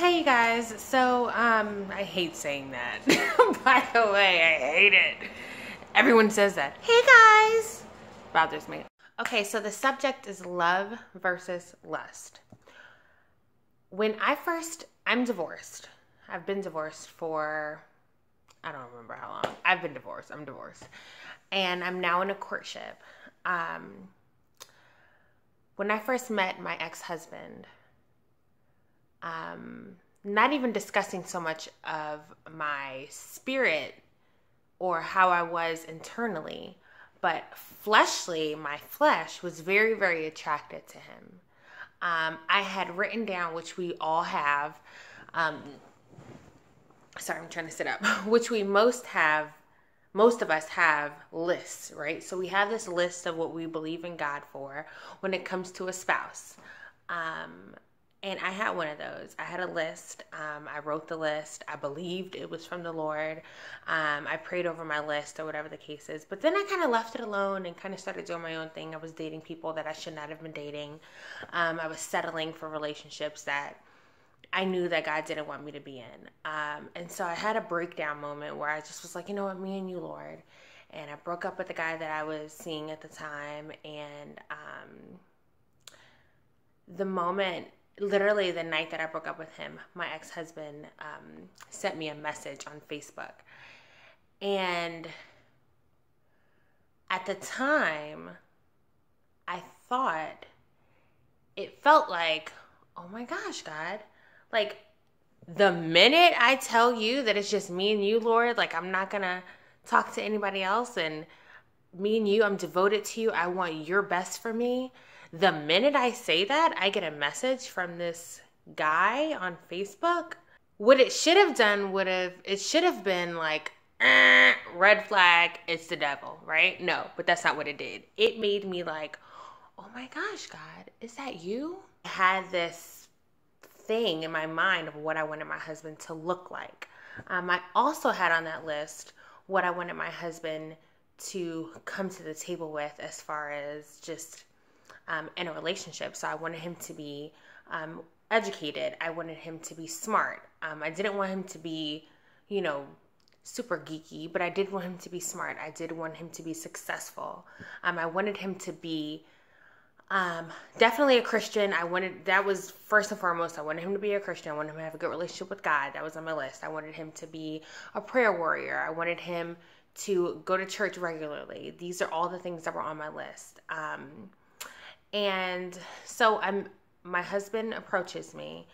Hey you guys, so I hate saying that. By the way, I hate it. Everyone says that. Hey guys, bothers me. Okay, so the subject is love versus lust. I'm divorced. I've been divorced for, I don't remember how long. I'm divorced. And I'm now in a courtship. When I first met my ex-husband, not even discussing so much of my spirit or how I was internally, but my flesh was very, very attracted to him. I had written down, which we all have, sorry, I'm trying to sit up, which most of us have lists, right? So we have this list of what we believe in God for when it comes to a spouse. And I had one of those. I had a list. I wrote the list. I believed it was from the Lord. I prayed over my list or whatever the case is. But then I kind of left it alone and kind of started doing my own thing. I was dating people that I should not have been dating. I was settling for relationships that I knew that God didn't want me to be in. And so I had a breakdown moment where I just was like, you know what, me and you, Lord. And I broke up with the guy that I was seeing at the time. And literally the night that I broke up with him, my ex-husband sent me a message on Facebook. And at the time, I thought, it felt like, oh my gosh, God. Like, the minute I tell you that it's just me and you, Lord, like I'm not going to talk to anybody else, and me and you, I'm devoted to you, I want your best for me. The minute I say that, I get a message from this guy on Facebook. What it should have done it should have been like, red flag, it's the devil, right? No, but that's not what it did. It made me like, oh my gosh, God, is that you? I had this thing in my mind of what I wanted my husband to look like. I also had on that list what I wanted my husband to come to the table with as far as just in a relationship. So I wanted him to be educated. I wanted him to be smart. I didn't want him to be, super geeky, but I did want him to be smart. I did want him to be successful. I wanted him to be definitely a Christian. That was first and foremost, I wanted him to be a Christian. I wanted him to have a good relationship with God. That was on my list. I wanted him to be a prayer warrior. I wanted him to go to church regularly. These are all the things that were on my list. And so my husband approaches me,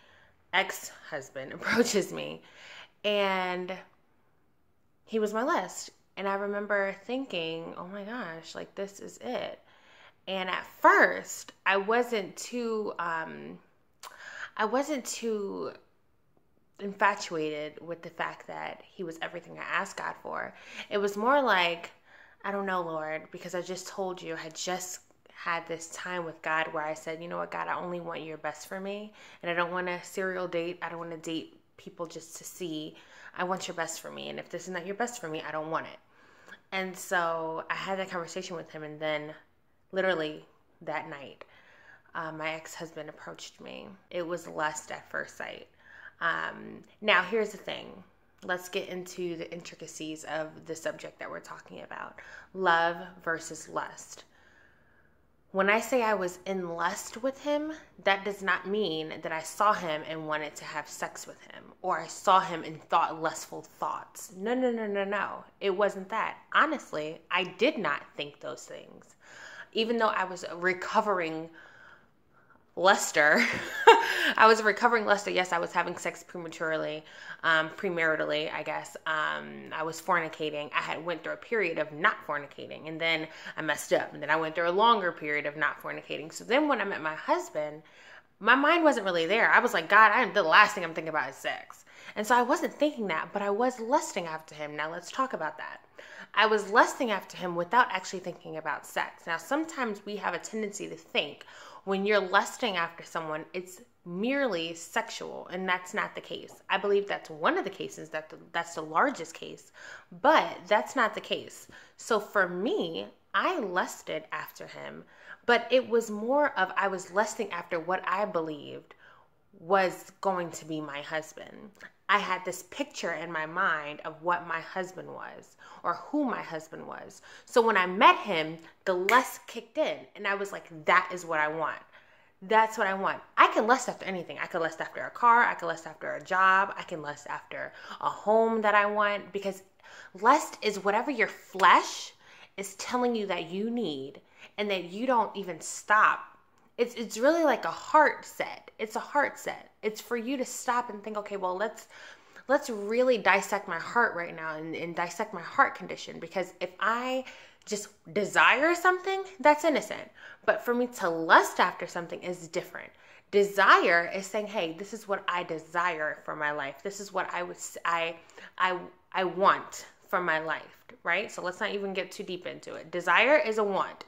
ex-husband approaches me, and he was my list. And I remember thinking, oh my gosh, like this is it. And at first I wasn't too infatuated with the fact that he was everything I asked God for. It was more like, I don't know, Lord, because I just told you, I just had this time with God where I said, you know what, God, I only want your best for me. And I don't want to serial date. I don't want to date people just to see. I want your best for me. And if this is not your best for me, I don't want it. And so I had that conversation with him. And then literally that night, my ex-husband approached me. It was lust at first sight. Now here's the thing. Let's get into the intricacies of the subject that we're talking about. Love versus lust. When I say I was in lust with him, that does not mean that I saw him and wanted to have sex with him, or I saw him and thought lustful thoughts. No. It wasn't that. Honestly, I did not think those things. Even though I was a recovering luster, yes, I was having sex prematurely, premaritally, I guess. I was fornicating. I had went through a period of not fornicating, and then I messed up, and then I went through a longer period of not fornicating. So then when I met my husband, my mind wasn't really there. I was like, God, the last thing I'm thinking about is sex. And so I wasn't thinking that, but I was lusting after him. Now let's talk about that. I was lusting after him without actually thinking about sex. Now, sometimes we have a tendency to think when you're lusting after someone, it's merely sexual, and that's not the case. I believe that's one of the cases, that's the largest case, but that's not the case. So for me, I lusted after him, but it was more of I was lusting after what I believed was going to be my husband. I had this picture in my mind of what my husband was or who my husband was. So when I met him, the lust kicked in and I was like, that is what I want. That's what I want. I can lust after anything. I could lust after a car. I could lust after a job. I can lust after a home that I want, because lust is whatever your flesh is telling you that you need and that you don't even stop. It's really like a heart set. It's a heart set. It's for you to stop and think, okay, well, let's really dissect my heart right now and dissect my heart condition. Because if I just desire something, that's innocent. But for me to lust after something is different. Desire is saying, hey, this is what I desire for my life. This is what I want for my life, right? So let's not even get too deep into it. Desire is a want.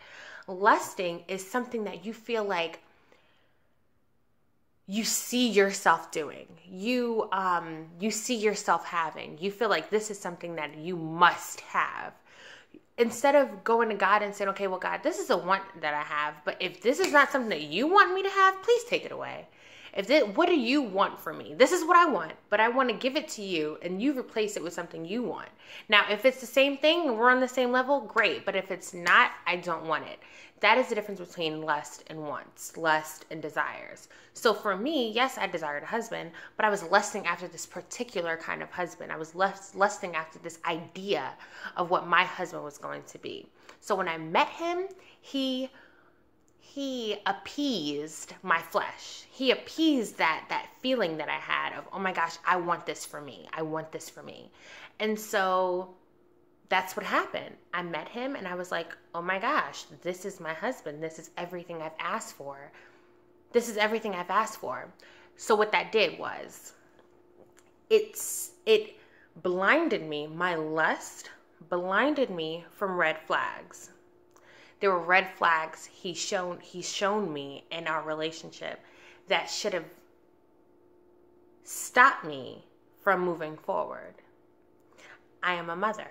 Lusting is something that you feel like you see yourself doing. You see yourself having. You feel like this is something that you must have. Instead of going to God and saying, okay, well, God, this is a want that I have, but if this is not something that you want me to have, please take it away. What do you want from me? This is what I want, but I want to give it to you and you replace it with something you want. Now, if it's the same thing and we're on the same level, great. But if it's not, I don't want it. That is the difference between lust and wants, lust and desires. So for me, yes, I desired a husband, but I was lusting after this particular kind of husband. I was lusting after this idea of what my husband was going to be. So when I met him, he appeased my flesh. He appeased that feeling that I had of, oh my gosh, I want this for me. I want this for me. And so that's what happened. I met him and I was like, oh my gosh, this is my husband. This is everything I've asked for. This is everything I've asked for. So what that did was it blinded me. My lust blinded me from red flags. There were red flags he's shown me in our relationship that should have stopped me from moving forward. I am a mother.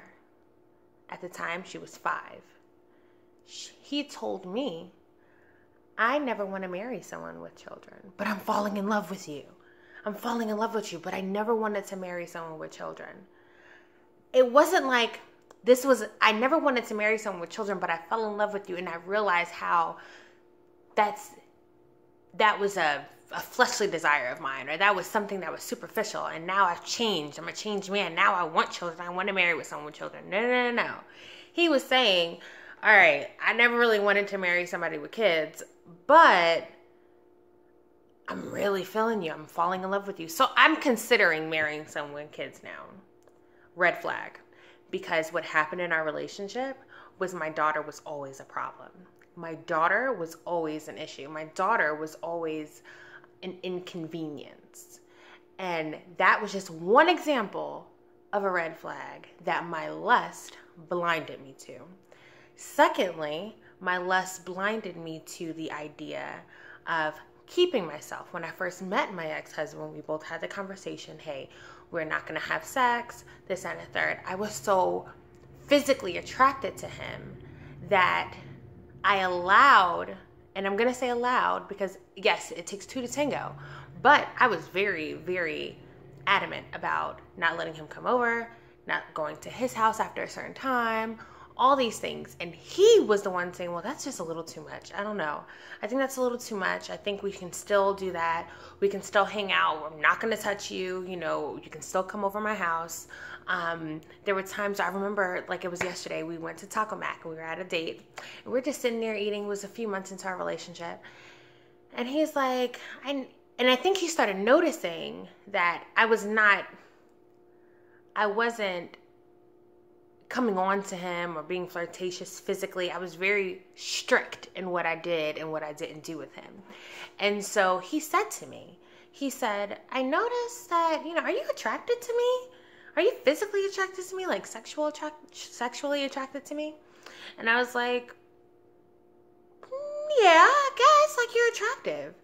At the time, she was 5. He told me, I never want to marry someone with children, but I'm falling in love with you. I'm falling in love with you, but I never wanted to marry someone with children. It wasn't like I never wanted to marry someone with children, but I fell in love with you, and I realized how that was a fleshly desire of mine, or that was something that was superficial, and now I've changed. I'm a changed man. Now I want children. I want to marry with someone with children. No. He was saying, all right, I never really wanted to marry somebody with kids, but I'm really feeling you. I'm falling in love with you. So I'm considering marrying someone with kids now. Red flag. Because what happened in our relationship was my daughter was always a problem. My daughter was always an issue. My daughter was always an inconvenience. And that was just one example of a red flag that my lust blinded me to. Secondly, my lust blinded me to the idea of keeping myself. When I first met my ex-husband, we both had the conversation, hey, we're not going to have sex, this and the third. I was so physically attracted to him that I allowed, and I'm going to say allowed because, yes, it takes 2 to tango, but I was very, very adamant about not letting him come over, not going to his house after a certain time, all these things. And he was the one saying, well, that's just a little too much. I don't know. I think that's a little too much. I think we can still do that. We can still hang out. I'm not going to touch you. You know, you can still come over my house. There were times, I remember, like it was yesterday, we went to Taco Mac and we were at a date. And we're just sitting there eating. It was a few months into our relationship. And he's like, and I think he started noticing that I wasn't coming on to him or being flirtatious physically. I was very strict in what I did and what I didn't do with him. And so he said to me, he said, I noticed that, are you attracted to me? Are you physically attracted to me? Like sexually attracted to me? And I was like, yeah, I guess, like you're attractive.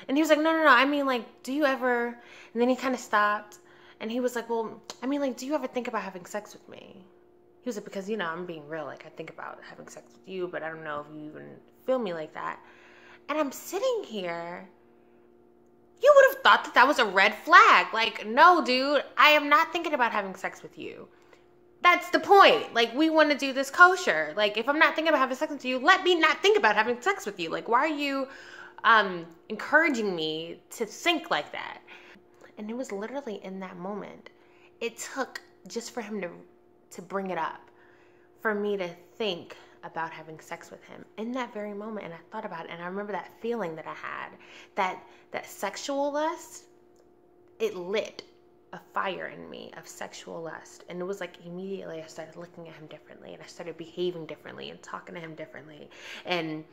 And he was like, no. I mean, like, do you ever, and then he kind of stopped and he was like, well, I mean, like, do you ever think about having sex with me? He was like, because, I'm being real. Like, I think about having sex with you, but I don't know if you even feel me like that. And I'm sitting here you would have thought that that was a red flag. Like, no, dude, I am not thinking about having sex with you. That's the point. Like, we want to do this kosher. Like, if I'm not thinking about having sex with you, let me not think about having sex with you. Like, why are you encouraging me to think like that? And it was literally in that moment. It took just for him to bring it up, for me to think about having sex with him in that very moment. And I thought about it, and I remember that feeling that I had, that sexual lust, it lit a fire in me of sexual lust. And it was like immediately I started looking at him differently, and I started behaving differently and talking to him differently, and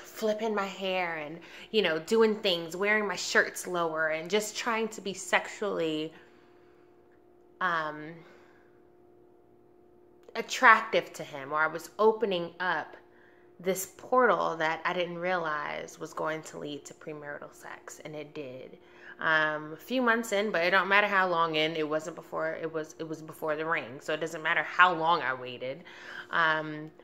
flipping my hair, and doing things, wearing my shirts lower, and just trying to be sexually attractive to him. Or I was opening up this portal that I didn't realize was going to lead to premarital sex, and it did. A few months in, but it don't matter how long in. It wasn't before. It was before the ring, so it doesn't matter how long I waited.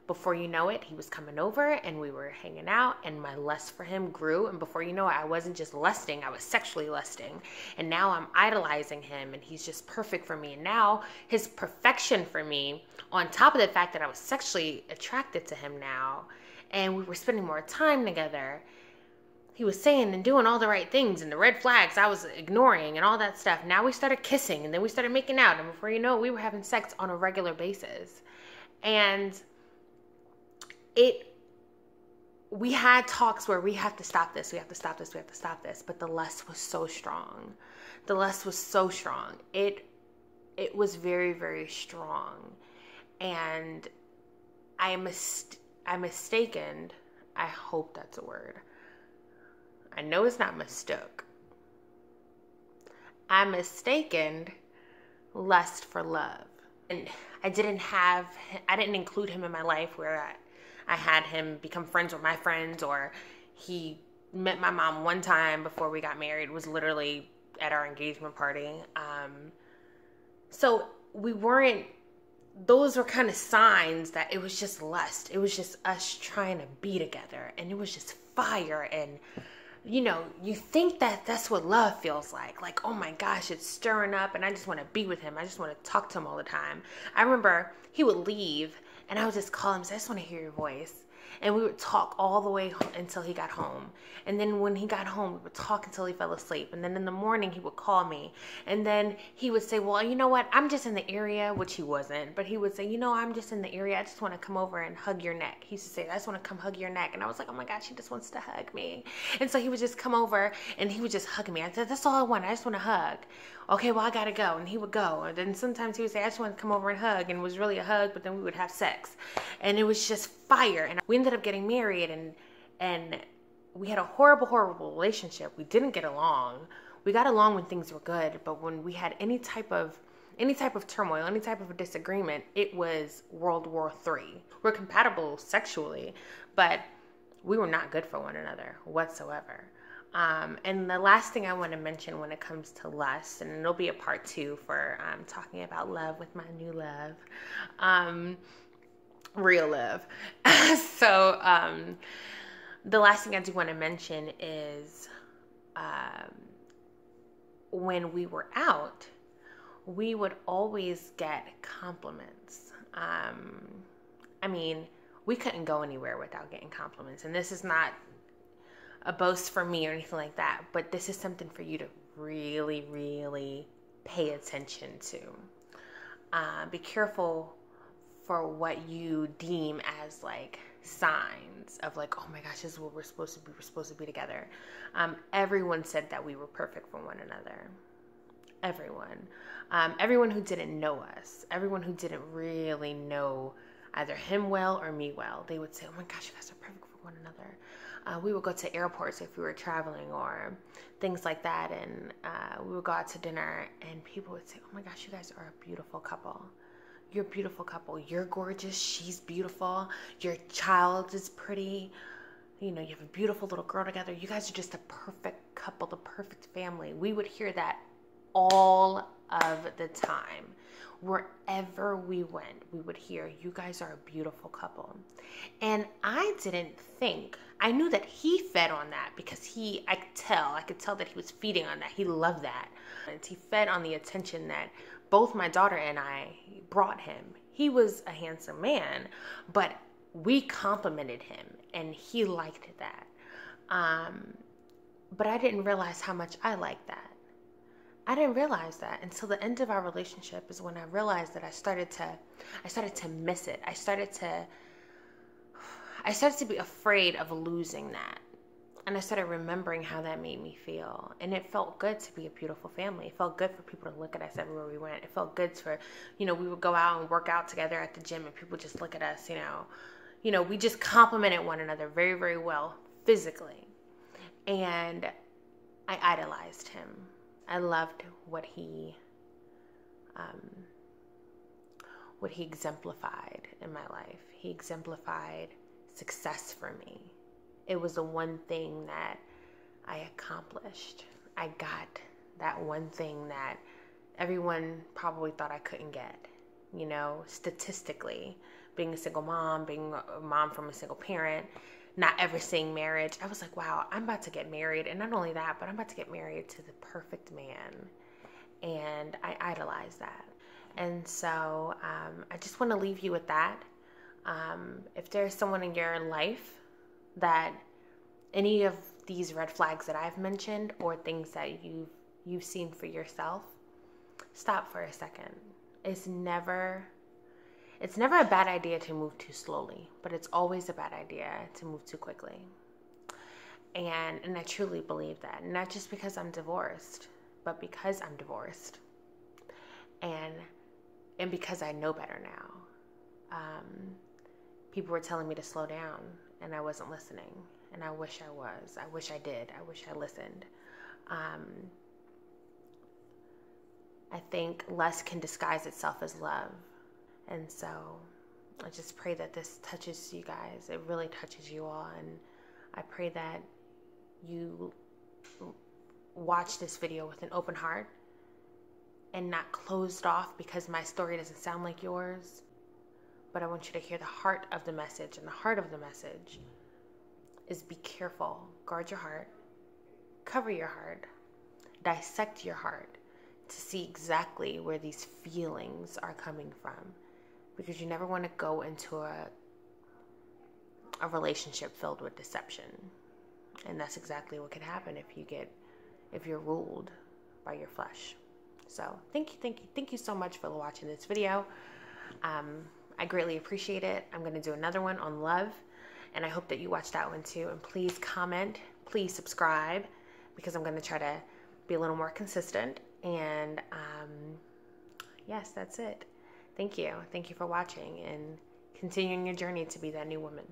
Before you know it, he was coming over, and we were hanging out, and my lust for him grew. And before you know it, I wasn't just lusting; I was sexually lusting. And now I'm idolizing him, and he's just perfect for me. And now his perfection for me, on top of the fact that I was sexually attracted to him now, and we were spending more time together. He was saying and doing all the right things, and the red flags I was ignoring and all that stuff. Now we started kissing, and then we started making out. And before you know it, we were having sex on a regular basis. And we had talks where we have to stop this. We have to stop this. We have to stop this. But the lust was so strong. The lust was so strong. It was very, very strong. And I mistaken. I hope that's a word. I know it's not mistook. I mistaken lust for love. And I didn't include him in my life where I had him become friends with my friends, or he met my mom one time before we got married. It was literally at our engagement party. So those were kind of signs that it was just lust. It was just us trying to be together, and it was just fire. And you think that that's what love feels like. Like, oh my gosh, it's stirring up, and I just want to be with him. I just want to talk to him all the time. I remember he would leave, and I would just call him and say, I just want to hear your voice. And we would talk all the way until he got home. And then when he got home, we would talk until he fell asleep. And then in the morning, he would call me. And then he would say, well, you know what? I'm just in the area, which he wasn't. But he would say, I'm just in the area. I just want to come over and hug your neck. He used to say, I just want to come hug your neck. And I was like, oh my God, she just wants to hug me. And so he would just come over, and he would just hug me. I said, that's all I want. I just want to hug. Okay, well, I got to go. And he would go. And then sometimes he would say, I just want to come over and hug. And it was really a hug, but then we would have sex. And it was just fire. And we ended up getting married, and we had a horrible, horrible relationship. We didn't get along. We got along when things were good, but when we had any type of turmoil, any type of a disagreement, it was World War III. We're compatible sexually, but we were not good for one another whatsoever. And the last thing I want to mention when it comes to lust, and it'll be a part 2 for talking about love with my new love, real love. So the last thing I do want to mention is when we were out, we would always get compliments. We couldn't go anywhere without getting compliments. And this is not a boast for me or anything like that, but this is something for you to really, really pay attention to. Be careful for what you deem as like signs of like, oh my gosh, this is what we're supposed to be. We're supposed to be together. Everyone said that we were perfect for one another. Everyone who didn't know us, everyone who didn't really know either him well or me well, they would say, oh my gosh, you guys are perfect for one another. We would go to airports if we were traveling or things like that, and we would go out to dinner, and people would say, oh my gosh, you guys are a beautiful couple. You're a beautiful couple. You're gorgeous. She's beautiful. Your child is pretty. You have a beautiful little girl together. You guys are just a perfect couple, the perfect family. We would hear that all of the time. Wherever we went, we would hear, you guys are a beautiful couple. And I didn't think, I knew that he fed on that because I could tell that he was feeding on that. He loved that. And he fed on the attention that both my daughter and I brought him. He was a handsome man, but we complimented him and he liked that. But I didn't realize how much I liked that. I didn't realize that until the end of our relationship is when I realized that I started to miss it. I started to be afraid of losing that. And I started remembering how that made me feel. And it felt good to be a beautiful family. It felt good for people to look at us everywhere we went. It felt good for, we would go out and work out together at the gym and people just look at us, we just complimented one another very, very well physically. And I idolized him. I loved what he exemplified in my life. He exemplified success for me. It was the one thing that I accomplished. I got that one thing that everyone probably thought I couldn't get. Statistically, being a single mom, being a mom from a single parent, not ever seeing marriage. I was like, wow, I'm about to get married. And not only that, but I'm about to get married to the perfect man. And I idolize that. And so I just want to leave you with that. If there's someone in your life that any of these red flags that I've mentioned or things that you've seen for yourself, stop for a second. It's never a bad idea to move too slowly, but it's always a bad idea to move too quickly. And I truly believe that. Not just because I'm divorced, but because I'm divorced. And because I know better now. People were telling me to slow down, and I wasn't listening. And I wish I was. I wish I did. I wish I listened. I think lust can disguise itself as love. And so I just pray that this touches you guys. It really touches you all. And I pray that you watch this video with an open heart and not closed off because my story doesn't sound like yours. But I want you to hear the heart of the message. And the heart of the message is be careful. Guard your heart. Cover your heart. Dissect your heart to see exactly where these feelings are coming from. Because you never want to go into a relationship filled with deception. And that's exactly what could happen if you're ruled by your flesh. So thank you so much for watching this video. I greatly appreciate it. I'm going to do another one on love. And I hope that you watch that one too. And please comment, please subscribe, because I'm going to try to be a little more consistent. And yes, that's it. Thank you. Thank you for watching and continuing your journey to be that new woman.